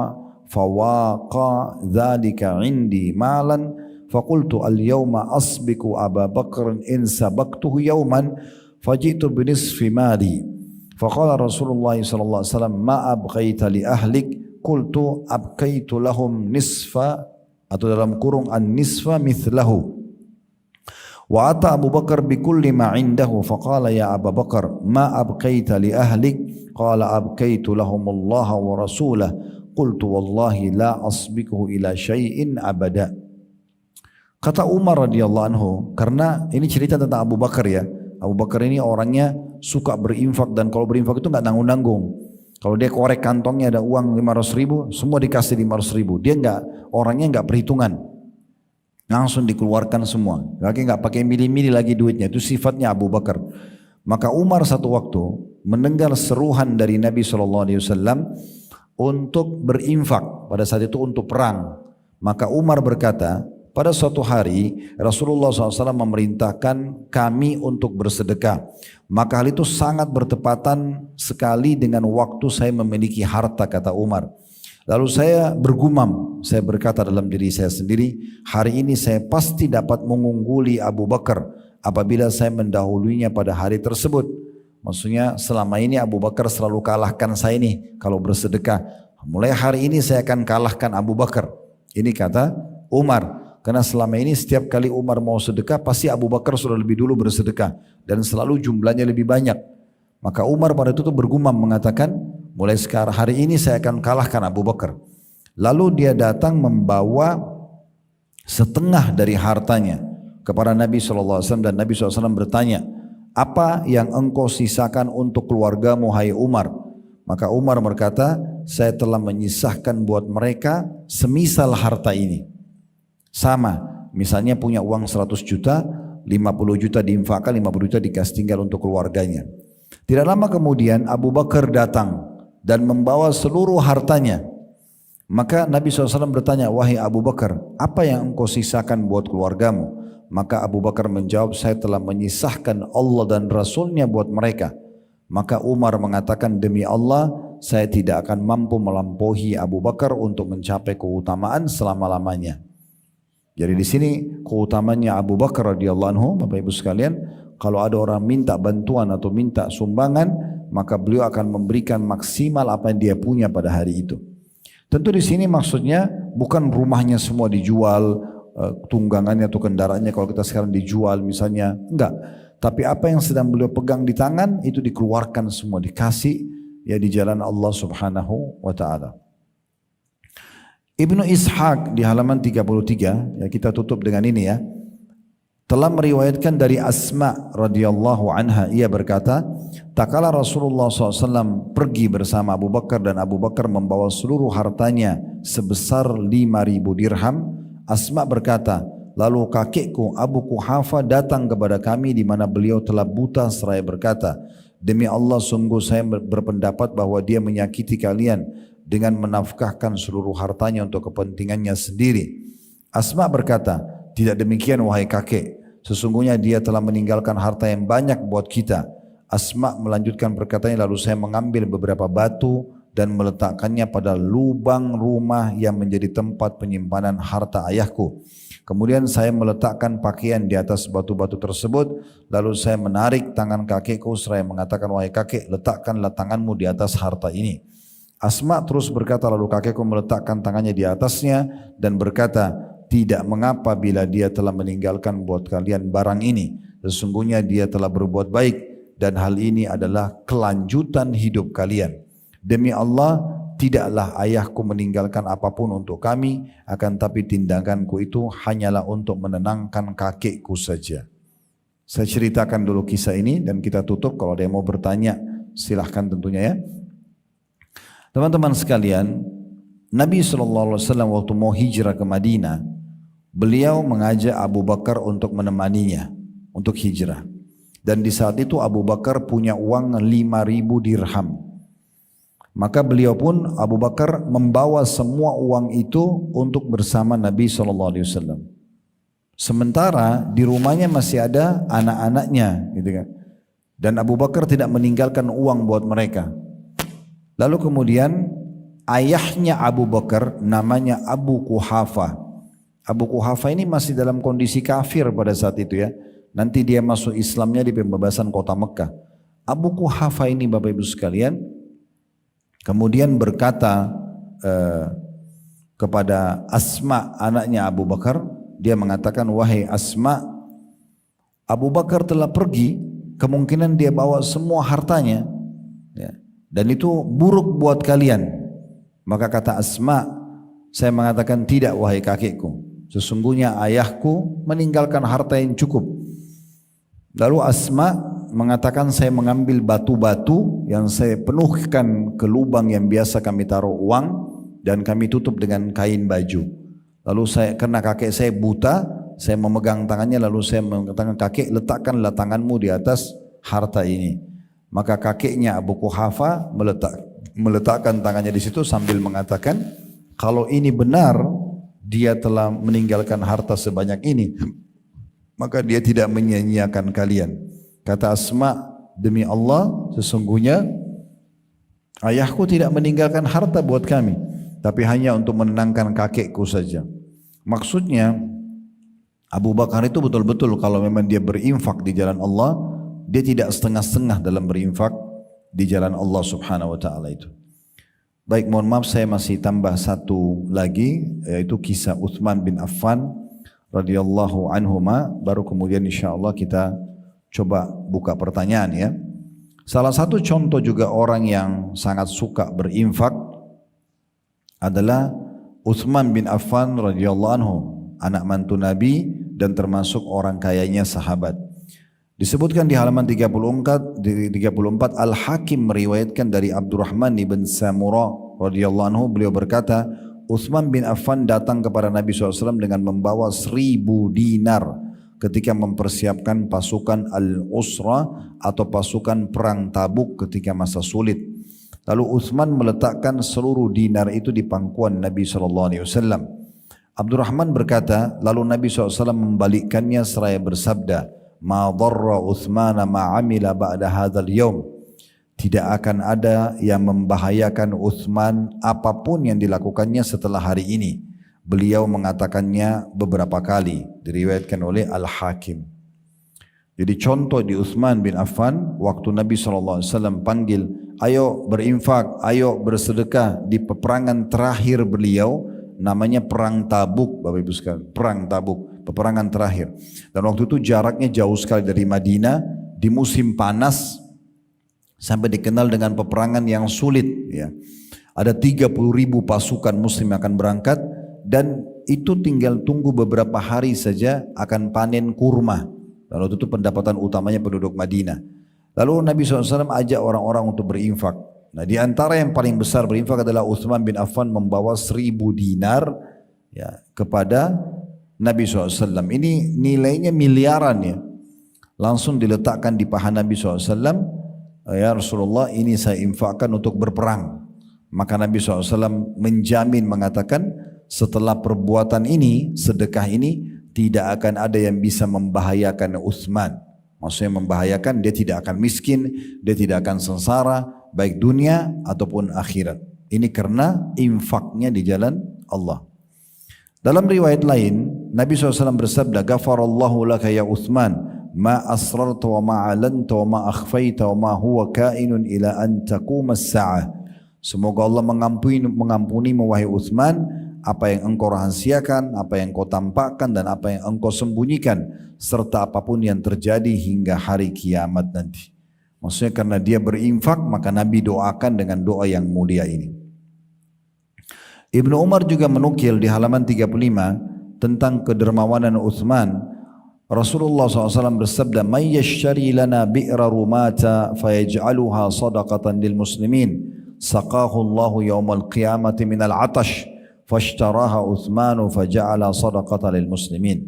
fawaqa dzalika indi malan faqultu al-yawma asbiqu Abu Bakr in sabaqtuhu yawman faji'tu bi nisfi mali." Faqala Rasulullah sallallahu alaihi wasallam, "Ma abqaita li ahlik?" Qultu abqaitu lahum nisfa, atau dalam kurung an-nisfa mithlahu. Wa ata Abu Bakar bi kulli ma indahu faqala ya Abu Bakar ma abqaita li ahlik? Qala abqaitu lahum Allah wa rasulah. Qultu wallahi la asbiquhu ila syai'in abada. Kata Umar radhiyallahu anhu, karena ini cerita tentang Abu Bakar ya. Abu Bakar ini orangnya suka berinfak, dan kalau berinfak itu enggak nanggung-nanggung. Kalau dia korek kantongnya ada uang 500 ribu, semua dikasih 500 ribu. Dia orangnya enggak perhitungan, langsung dikeluarkan semua. Lagi enggak pakai milih-milih lagi duitnya. Itu sifatnya Abu Bakar. Maka Umar satu waktu mendengar seruhan dari Nabi SAW untuk berinfak, pada saat itu untuk perang. Maka Umar berkata, pada suatu hari Rasulullah SAW memerintahkan kami untuk bersedekah. Maka hal itu sangat bertepatan sekali dengan waktu saya memiliki harta, kata Umar. Lalu saya bergumam, saya berkata dalam diri saya sendiri, hari ini saya pasti dapat mengungguli Abu Bakar apabila saya mendahulunya pada hari tersebut. Maksudnya selama ini Abu Bakar selalu kalahkan saya ini kalau bersedekah. Mulai hari ini saya akan kalahkan Abu Bakar. Ini kata Umar. Karena selama ini setiap kali Umar mau sedekah pasti Abu Bakar sudah lebih dulu bersedekah dan selalu jumlahnya lebih banyak. Maka Umar pada itu bergumam mengatakan, mulai sekarang hari ini saya akan kalahkan Abu Bakar. Lalu dia datang membawa setengah dari hartanya kepada Nabi SAW, dan Nabi SAW bertanya, apa yang engkau sisakan untuk keluargamu hai Umar? Maka Umar berkata, saya telah menyisahkan buat mereka semisal harta ini. Sama, misalnya punya uang 100 juta, 50 juta diinfakkan, 50 juta dikasih tinggal untuk keluarganya. Tidak lama kemudian Abu Bakar datang dan membawa seluruh hartanya. Maka Nabi SAW bertanya, wahai Abu Bakar, apa yang engkau sisakan buat keluargamu? Maka Abu Bakar menjawab, saya telah menyisahkan Allah dan Rasulnya buat mereka. Maka Umar mengatakan, demi Allah, saya tidak akan mampu melampaui Abu Bakar untuk mencapai keutamaan selama-lamanya. Jadi di sini keutamannya Abu Bakar radhiyallahu anhu, Bapak Ibu sekalian, kalau ada orang minta bantuan atau minta sumbangan, maka beliau akan memberikan maksimal apa yang dia punya pada hari itu. Tentu di sini maksudnya bukan rumahnya semua dijual, tunggangannya atau kendaraannya kalau kita sekarang dijual misalnya, enggak. Tapi apa yang sedang beliau pegang di tangan itu dikeluarkan semua, dikasih ya di jalan Allah Subhanahu wa taala. Ibnu Ishaq di halaman 33, ya kita tutup dengan ini ya, telah meriwayatkan dari Asma radhiyallahu anha, ia berkata, tatkala Rasulullah SAW pergi bersama Abu Bakar dan Abu Bakar membawa seluruh hartanya sebesar 5.000 dirham, Asma berkata, lalu kakekku Abu Quhafa datang kepada kami di mana beliau telah buta seraya berkata, demi Allah sungguh saya berpendapat bahwa dia menyakiti kalian dengan menafkahkan seluruh hartanya untuk kepentingannya sendiri. Asma berkata, tidak demikian wahai kakek, sesungguhnya dia telah meninggalkan harta yang banyak buat kita. Asma melanjutkan perkataannya, lalu saya mengambil beberapa batu dan meletakkannya pada lubang rumah yang menjadi tempat penyimpanan harta ayahku. Kemudian saya meletakkan pakaian di atas batu-batu tersebut, lalu saya menarik tangan kakekku seraya mengatakan, wahai kakek, letakkanlah tanganmu di atas harta ini. Asma terus berkata, lalu kakekku meletakkan tangannya di atasnya dan berkata, tidak mengapa bila dia telah meninggalkan buat kalian barang ini. Sesungguhnya dia telah berbuat baik dan hal ini adalah kelanjutan hidup kalian. Demi Allah, tidaklah ayahku meninggalkan apapun untuk kami, akan tapi tindakanku itu hanyalah untuk menenangkan kakekku saja. Saya ceritakan dulu kisah ini dan kita tutup. Kalau ada yang mau bertanya, silahkan tentunya ya. Teman-teman sekalian, Nabi SAW waktu mau hijrah ke Madinah, beliau mengajak Abu Bakar untuk menemaninya, untuk hijrah. Dan di saat itu Abu Bakar punya uang 5.000 dirham. Maka beliau pun Abu Bakar membawa semua uang itu untuk bersama Nabi SAW. Sementara di rumahnya masih ada anak-anaknya, gitu kan. Dan Abu Bakar tidak meninggalkan uang buat mereka. Lalu kemudian ayahnya Abu Bakar namanya Abu Quhafa. Abu Quhafa ini masih dalam kondisi kafir pada saat itu ya. Nanti dia masuk Islamnya di pembebasan kota Mekah. Abu Quhafa ini Bapak Ibu sekalian kemudian berkata kepada Asma anaknya Abu Bakar, dia mengatakan, wahai Asma, Abu Bakar telah pergi, kemungkinan dia bawa semua hartanya, ya, dan itu buruk buat kalian. Maka kata Asma, saya mengatakan tidak wahai kakekku, sesungguhnya ayahku meninggalkan harta yang cukup. Lalu Asma mengatakan, saya mengambil batu-batu yang saya penuhkan ke lubang yang biasa kami taruh uang dan kami tutup dengan kain baju. Lalu karena kakek saya buta, saya memegang tangannya lalu saya mengatakan, kakek letakkanlah tanganmu di atas harta ini. Maka kakeknya Abu Quhafa meletakkan tangannya di situ sambil mengatakan, kalau ini benar dia telah meninggalkan harta sebanyak ini, maka dia tidak menyia-nyiakan kalian. Kata Asma, demi Allah sesungguhnya ayahku tidak meninggalkan harta buat kami, tapi hanya untuk menenangkan kakekku saja. Maksudnya Abu Bakar itu betul-betul kalau memang dia berinfak di jalan Allah, dia tidak setengah-setengah dalam berinfak di jalan Allah subhanahu wa ta'ala itu. Baik, mohon maaf saya masih tambah satu lagi, yaitu kisah Uthman bin Affan radhiyallahu anhuma, baru kemudian insyaAllah kita coba buka pertanyaan ya. Salah satu contoh juga orang yang sangat suka berinfak adalah Uthman bin Affan radhiyallahu anhu, anak mantu Nabi dan termasuk orang kayanya sahabat. Disebutkan di halaman 34 Al-Hakim meriwayatkan dari Abdurrahman bin Samurah radhiyallahu anhu, beliau berkata, Uthman bin Affan datang kepada Nabi SAW dengan membawa 1.000 dinar ketika mempersiapkan pasukan Al-Usra atau pasukan perang Tabuk ketika masa sulit. Lalu Uthman meletakkan seluruh dinar itu di pangkuan Nabi SAW. Abdurrahman berkata, lalu Nabi SAW membalikkannya seraya bersabda, ma dharra Uthmana ma amila ba'da hadzal yaum. Tidak akan ada yang membahayakan Uthman apapun yang dilakukannya setelah hari ini. Beliau mengatakannya beberapa kali, diriwayatkan oleh Al-Hakim. Jadi contoh di Uthman bin Affan, waktu Nabi SAW panggil, ayo berinfak, ayo bersedekah, di peperangan terakhir beliau, namanya perang Tabuk, Bapak Ibu sekalian, perang Tabuk, peperangan terakhir. Dan waktu itu jaraknya jauh sekali dari Madinah, di musim panas, sampai dikenal dengan peperangan yang sulit. Ya. Ada 30.000 pasukan muslim yang akan berangkat, dan itu tinggal tunggu beberapa hari saja akan panen kurma. Lalu itu pendapatan utamanya penduduk Madinah. Lalu Nabi SAW ajak orang-orang untuk berinfak. Nah, di antara yang paling besar berinfak adalah Uthman bin Affan membawa 1.000 dinar ya, kepada Nabi SAW. Ini nilainya miliaran ya. Langsung diletakkan di paha Nabi SAW. Ya Rasulullah, ini saya infakkan untuk berperang. Maka Nabi SAW menjamin mengatakan, setelah perbuatan ini, sedekah ini, tidak akan ada yang bisa membahayakan Uthman. Maksudnya membahayakan, dia tidak akan miskin, dia tidak akan sengsara, baik dunia ataupun akhirat. Ini karena infaknya di jalan Allah. Dalam riwayat lain, Nabi SAW bersabda, Ghafarallahu laka ya Uthman, ma asrarta wa ma alanta wa ma akhfaita wa ma huwa kainun ila an taquma as-sa'ah. Semoga Allah mengampuni wahai Uthman, apa yang engkau rahasiakan, apa yang engkau tampakkan, dan apa yang engkau sembunyikan, serta apapun yang terjadi hingga hari kiamat nanti. Maksudnya karena dia berinfak, maka Nabi doakan dengan doa yang mulia ini. Ibnu Umar juga menukil di halaman 35 tentang kedermawanan Uthman. Rasulullah SAW bersabda, "May yashtari lana bi'ra rumata fayaj'aluha sadaqatan lil muslimin, saqahu Allahu yaumal qiyamati minal 'atash." Fashtaraha Uthmanu faja'ala sadaqatan lil muslimin.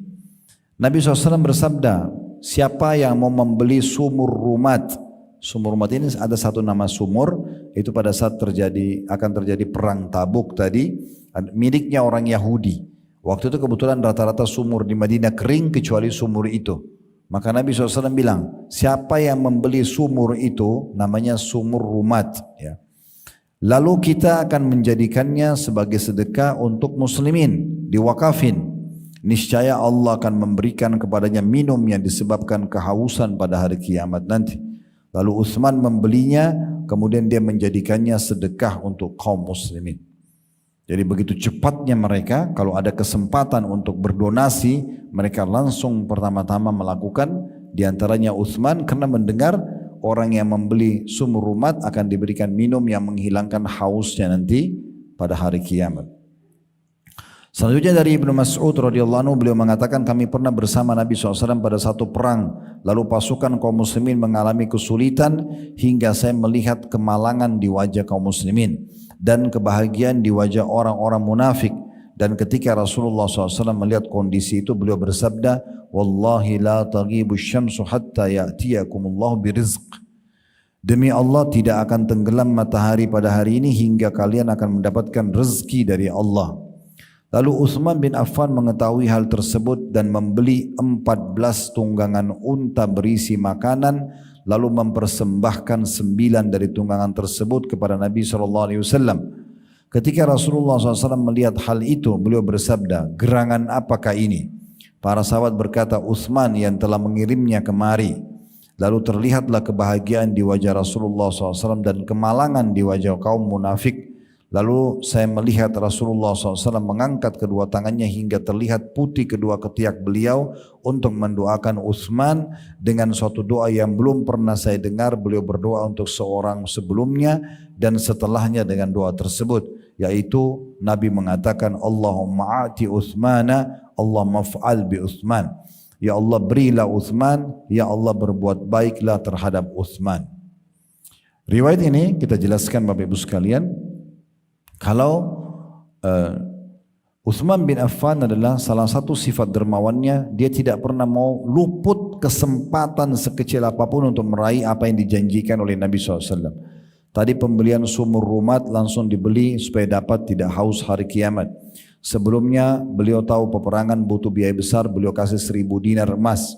Nabi SAW bersabda, siapa yang mau membeli sumur rumat. Sumur rumat ini ada satu nama sumur, itu pada saat akan terjadi perang Tabuk tadi, miliknya orang Yahudi. Waktu itu kebetulan rata-rata sumur di Madinah kering kecuali sumur itu. Maka Nabi SAW bilang, siapa yang membeli sumur itu namanya sumur rumat. Ya. Lalu kita akan menjadikannya sebagai sedekah untuk muslimin, diwakafin. Niscaya Allah akan memberikan kepadanya minum yang disebabkan kehausan pada hari kiamat nanti. Lalu Utsman membelinya, kemudian dia menjadikannya sedekah untuk kaum muslimin. Jadi begitu cepatnya mereka, kalau ada kesempatan untuk berdonasi, mereka langsung pertama-tama melakukan, diantaranya Utsman karena mendengar orang yang membeli sumur rumat akan diberikan minum yang menghilangkan hausnya nanti pada hari kiamat. Selanjutnya dari Ibnu Mas'ud radhiyallahu anhu, beliau mengatakan kami pernah bersama Nabi SAW pada satu perang, lalu pasukan kaum muslimin mengalami kesulitan hingga saya melihat kemalangan di wajah kaum muslimin dan kebahagiaan di wajah orang-orang munafik. Dan ketika Rasulullah SAW melihat kondisi itu, beliau bersabda, Wallahi la taghibu syamsu hatta ya'tiyakumullahu birizq. Demi Allah tidak akan tenggelam matahari pada hari ini hingga kalian akan mendapatkan rezeki dari Allah. Lalu Utsman bin Affan mengetahui hal tersebut dan membeli 14 tunggangan unta berisi makanan, lalu mempersembahkan 9 dari tunggangan tersebut kepada Nabi SAW. Ketika Rasulullah SAW melihat hal itu, beliau bersabda, gerangan apakah ini? Para sahabat berkata, Utsman yang telah mengirimnya kemari. Lalu terlihatlah kebahagiaan di wajah Rasulullah SAW dan kemalangan di wajah kaum munafik. Lalu saya melihat Rasulullah SAW mengangkat kedua tangannya hingga terlihat putih kedua ketiak beliau untuk mendoakan Utsman dengan suatu doa yang belum pernah saya dengar beliau berdoa untuk seorang sebelumnya dan setelahnya dengan doa tersebut, yaitu Nabi mengatakan Allahumma a'ti Utsmana, Allahumma fa'al bi Utsman. Ya Allah berilah Utsman, ya Allah berbuat baiklah terhadap Utsman. Riwayat ini kita jelaskan Bapak Ibu sekalian. Kalau Utsman bin Affan adalah salah satu sifat dermawannya, dia tidak pernah mau luput kesempatan sekecil apapun untuk meraih apa yang dijanjikan oleh Nabi SAW. Tadi pembelian sumur rumat langsung dibeli supaya dapat tidak haus hari kiamat. Sebelumnya beliau tahu peperangan butuh biaya besar, beliau kasih 1000 dinar emas.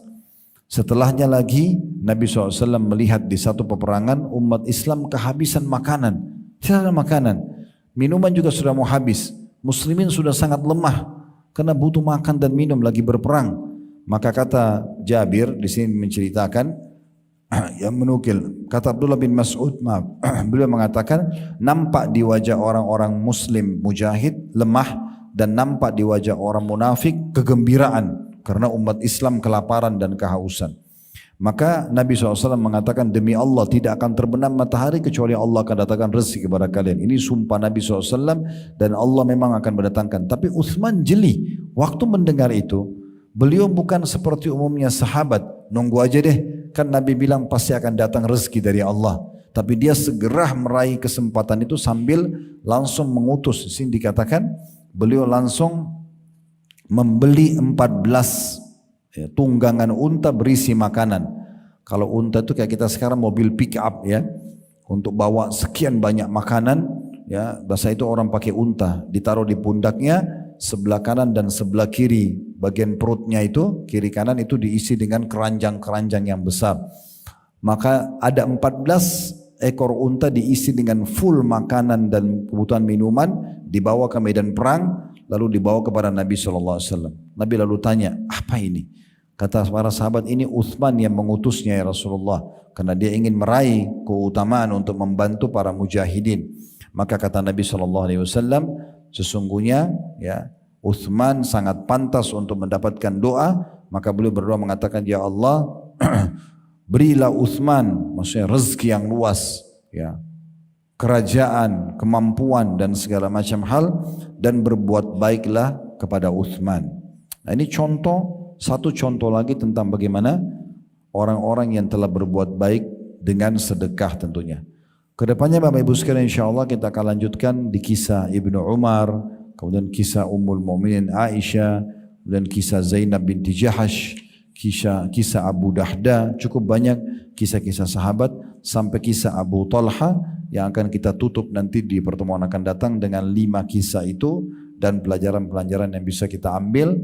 Setelahnya lagi Nabi SAW melihat di satu peperangan umat Islam kehabisan makanan, tidak ada makanan. Minuman juga sudah mau habis. Muslimin sudah sangat lemah karena butuh makan dan minum lagi berperang. Maka kata Jabir di sini menceritakan yang menukil, kata Abdullah bin Mas'ud, beliau mengatakan nampak di wajah orang-orang muslim mujahid lemah dan nampak di wajah orang munafik kegembiraan karena umat Islam kelaparan dan kehausan. Maka Nabi SAW mengatakan demi Allah tidak akan terbenam matahari kecuali Allah akan datangkan rezeki kepada kalian. Ini sumpah Nabi SAW dan Allah memang akan mendatangkan. Tapi Utsman jeli. Waktu mendengar itu beliau bukan seperti umumnya sahabat. Nunggu aja deh. Kan Nabi bilang pasti akan datang rezeki dari Allah. Tapi dia segera meraih kesempatan itu sambil langsung mengutus. Di sini dikatakan beliau langsung membeli 14 tunggangan unta berisi makanan. Kalau unta itu kayak kita sekarang mobil pick up ya, untuk bawa sekian banyak makanan ya, bahasa itu orang pakai unta, ditaruh di pundaknya sebelah kanan dan sebelah kiri, bagian perutnya itu kiri kanan itu diisi dengan keranjang-keranjang yang besar. Maka ada 14 ekor unta diisi dengan full makanan dan kebutuhan minuman, dibawa ke medan perang, lalu dibawa kepada Nabi SAW. Nabi lalu tanya, apa ini? Kata para sahabat, ini Utsman yang mengutusnya ya Rasulullah, karena dia ingin meraih keutamaan untuk membantu para mujahidin. Maka kata Nabi SAW, sesungguhnya ya Utsman sangat pantas untuk mendapatkan doa. Maka beliau berdoa mengatakan, ya Allah berilah Utsman, maksudnya rezeki yang luas ya, kerajaan, kemampuan dan segala macam hal, dan berbuat baiklah kepada Utsman. Nah ini satu contoh lagi tentang bagaimana orang-orang yang telah berbuat baik dengan sedekah tentunya. Kedepannya Bapak Ibu sekalian insyaAllah kita akan lanjutkan di kisah Ibnu Umar, kemudian kisah Ummul Mu'minin Aisyah, dan kisah Zainab binti Jahash, kisah Abu Dahda, cukup banyak kisah-kisah sahabat sampai kisah Abu Talha yang akan kita tutup nanti di pertemuan akan datang dengan 5 kisah itu dan pelajaran-pelajaran yang bisa kita ambil.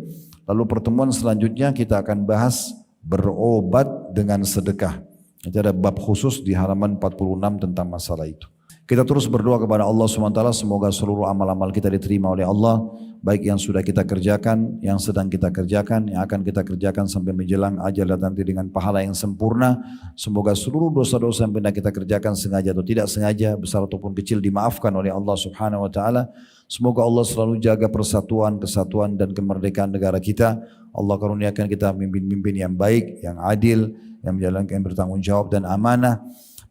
Lalu pertemuan selanjutnya kita akan bahas berobat dengan sedekah. Nanti ada bab khusus di halaman 46 tentang masalah itu. Kita terus berdoa kepada Allah SWT, semoga seluruh amal-amal kita diterima oleh Allah, baik yang sudah kita kerjakan, yang sedang kita kerjakan, yang akan kita kerjakan sampai menjelang ajal dan nanti dengan pahala yang sempurna. Semoga seluruh dosa-dosa yang pernah kita kerjakan sengaja atau tidak sengaja, besar ataupun kecil, dimaafkan oleh Allah Subhanahu wa taala. Semoga Allah selalu jaga persatuan, kesatuan dan kemerdekaan negara kita. Allah karuniakan kita pemimpin-pemimpin yang baik, yang adil, yang menjalankan, yang bertanggung jawab dan amanah,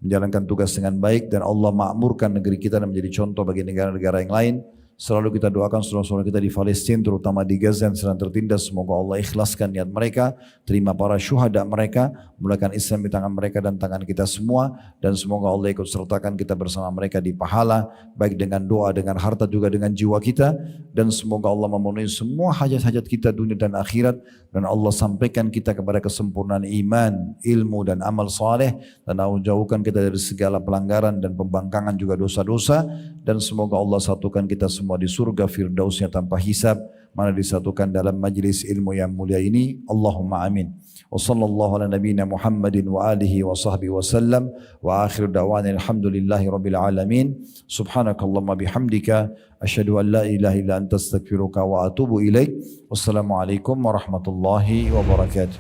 menjalankan tugas dengan baik, dan Allah makmurkan negeri kita dan menjadi contoh bagi negara-negara yang lain. Selalu kita doakan saudara-saudara kita di Palestina, terutama di Gaza yang sedang tertindas, semoga Allah ikhlaskan niat mereka, terima para syuhada mereka, mulakan Islam di tangan mereka dan tangan kita semua, dan semoga Allah ikut sertakan kita bersama mereka di pahala, baik dengan doa, dengan harta, juga dengan jiwa kita, dan semoga Allah memenuhi semua hajat-hajat kita dunia dan akhirat, dan Allah sampaikan kita kepada kesempurnaan iman, ilmu dan amal saleh, dan Allah jauhkan kita dari segala pelanggaran dan pembangkangan juga dosa-dosa, dan semoga Allah satukan kita semua di surga firdausnya tanpa hisab, mana disatukan dalam majlis ilmu yang mulia ini. Allahumma amin. Wa sallallahu ala nabiyyina Muhammadin wa alihi wa sahbihi wa sallam, wa akhiru da'wana alhamdulillahi rabbil alamin. Subhanakallahumma bihamdika asyhadu an la ilaha illa anta astaghfiruka wa atubu ilaik. Wassalamualaikum warahmatullahi wabarakatuh.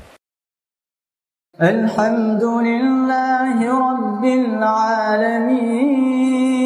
Alhamdulillahi rabbil alamin.